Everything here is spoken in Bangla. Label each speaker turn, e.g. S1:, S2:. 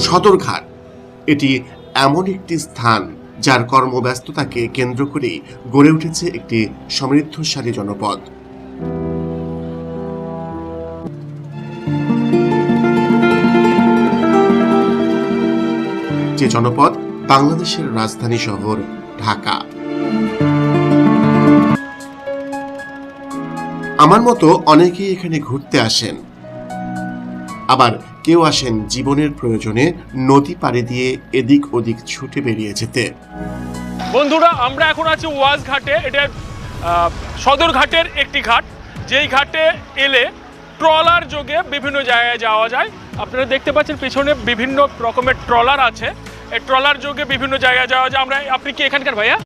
S1: সদরঘাট এটি এমন একটি স্থান যার কর্মব্যস্ততাকে কেন্দ্র করেই গড়ে উঠেছে একটি সমৃদ্ধশালী জনপদ। যে জনপদ বাংলাদেশের রাজধানী শহর ঢাকা। আমার মতো অনেকেই এখানে ঘুরতে আসেন, আবার কেউ আসেন জীবনের প্রয়োজনে নদী পাড়ি দিয়ে এদিক ওদিক ছুটে বেরিয়ে যেতে।
S2: বন্ধুরা, আমরা এখন আছি ওয়াজ ঘাটে। এটা সদরঘাটের একটি ঘাট, যেই ঘাটে এলে ট্রলার যোগে বিভিন্ন জায়গায় যাওয়া যায়। আপনারা দেখতে পাচ্ছেন পিছনে বিভিন্ন রকমের ট্রলার আছে। এই ট্রলার যোগে বিভিন্ন জায়গায় যাওয়া যায়। আপনি কি এখানকার ভাইয়া?